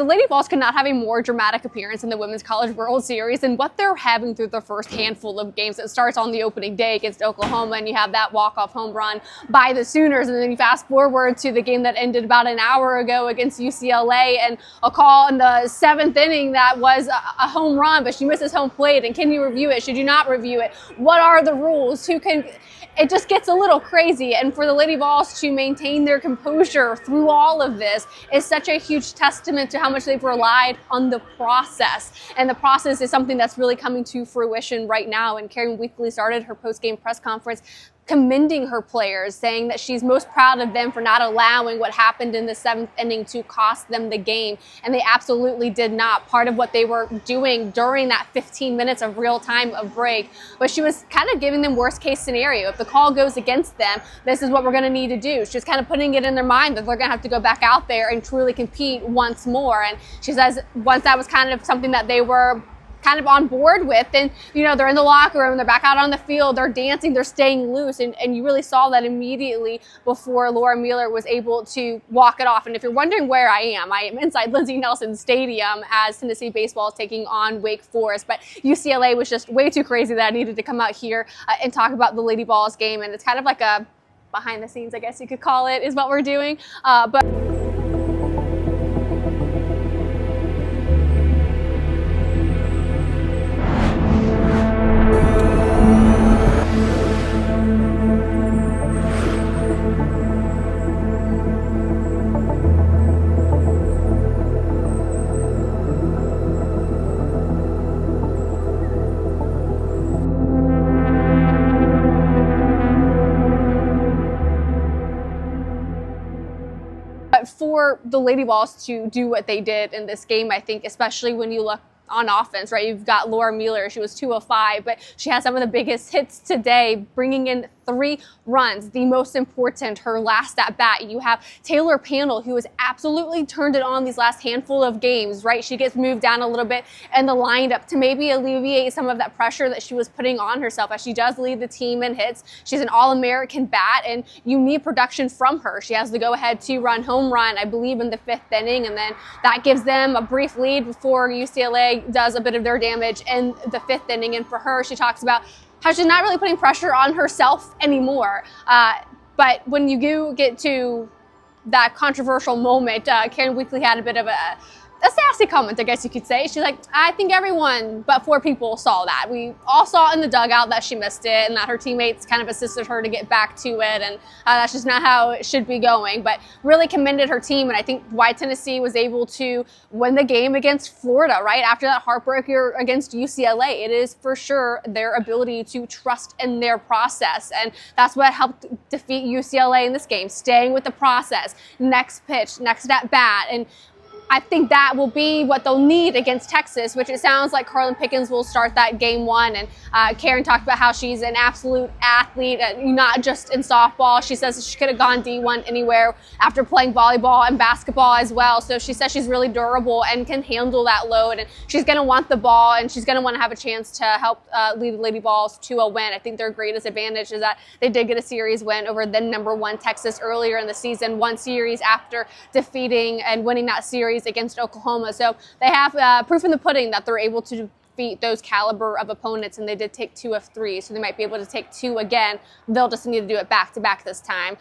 the Lady Vols could not have a more dramatic appearance in the Women's College World Series, and what they're having through the first handful of games. It starts on the opening day against Oklahoma, and you have that walk-off home run by the Sooners, and then you fast forward to the game that ended about an hour ago against UCLA, and a call in the 7th inning that was a home run, but she misses home plate. And can you review it? Should you not review it? What are the rules? Who can? It just gets a little crazy, and for the Lady Vols to maintain their composure through all of this is such a huge testament to how much they've relied on the process. And the process is something that's really coming to fruition right now. And Karen Weekly started her post-game press conference commending her players, saying that she's most proud of them for not allowing what happened in the 7th inning to cost them the game. And they absolutely did not. Part of what they were doing during that 15 minutes of real time of break was she was kind of giving them worst case scenario. If the call goes against them, this is what we're going to need to do. She's kind of putting it in their mind that they're going to have to go back out there and truly compete once more. And she says once that was kind of something that they were kind of on board with, and they're in the locker room, they're back out on the field, they're dancing, they're staying loose, and you really saw that immediately before Laura Mueller was able to walk it off. And if you're wondering where I am inside Lindsey Nelson Stadium as Tennessee baseball is taking on Wake Forest, but UCLA was just way too crazy that I needed to come out here and talk about the Lady Vols game, and it's kind of like a behind the scenes, I guess you could call it, is what we're doing, but for the Lady Vols to do what they did in this game, I think, especially when you look on offense, right? You've got Laura Mueller. She was 2 of 5, but she has some of the biggest hits today, bringing in 3 runs, the most important, her last at bat. You have Taylor Panel, who has absolutely turned it on these last handful of games, right? She gets moved down a little bit in the lineup to maybe alleviate some of that pressure that she was putting on herself, as she does lead the team in hits. She's an All-American bat, and you need production from her. She has the go-ahead 2-run home run, I believe, in the 5th inning, and then that gives them a brief lead before UCLA does a bit of their damage in the 5th inning. And for her, she talks about how she's not really putting pressure on herself anymore. But when you do get to that controversial moment, Karen Weekly had a bit of a sassy comment, I guess you could say. She's like, I think everyone but 4 people saw that. We all saw in the dugout that she missed it and that her teammates kind of assisted her to get back to it, and that's just not how it should be going. But really commended her team, and I think why Tennessee was able to win the game against Florida, right? After that heartbreaker against UCLA, it is for sure their ability to trust in their process, and that's what helped defeat UCLA in this game, staying with the process, next pitch, next at bat, and I think that will be what they'll need against Texas, which it sounds like Carlin Pickens will start that game 1. And Karen talked about how she's an absolute athlete, not just in softball. She says she could have gone D1 anywhere after playing volleyball and basketball as well. So she says she's really durable and can handle that load. And she's going to want the ball, and she's going to want to have a chance to help lead the Lady Vols to a win. I think their greatest advantage is that they did get a series win over the #1 Texas earlier in the season, 1 series after defeating and winning that series against Oklahoma. So they have proof in the pudding that they're able to defeat those caliber of opponents, and they did take 2 of 3, so they might be able to take 2 again. They'll just need to do it back-to-back this time.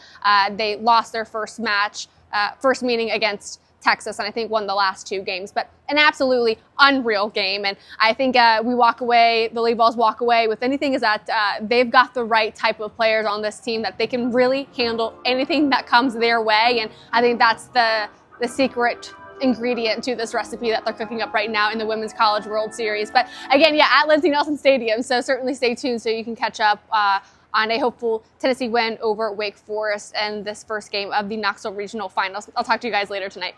They lost their first meeting against Texas, and I think won the last 2 games, but an absolutely unreal game. And I think the Lady Vols walk away with anything is that they've got the right type of players on this team, that they can really handle anything that comes their way, and I think that's the secret ingredient to this recipe that they're cooking up right now in the Women's College World Series. But again, at Lindsey Nelson Stadium, so certainly stay tuned so you can catch up on a hopeful Tennessee win over Wake Forest and this first game of the Knoxville Regional Finals. I'll talk to you guys later tonight.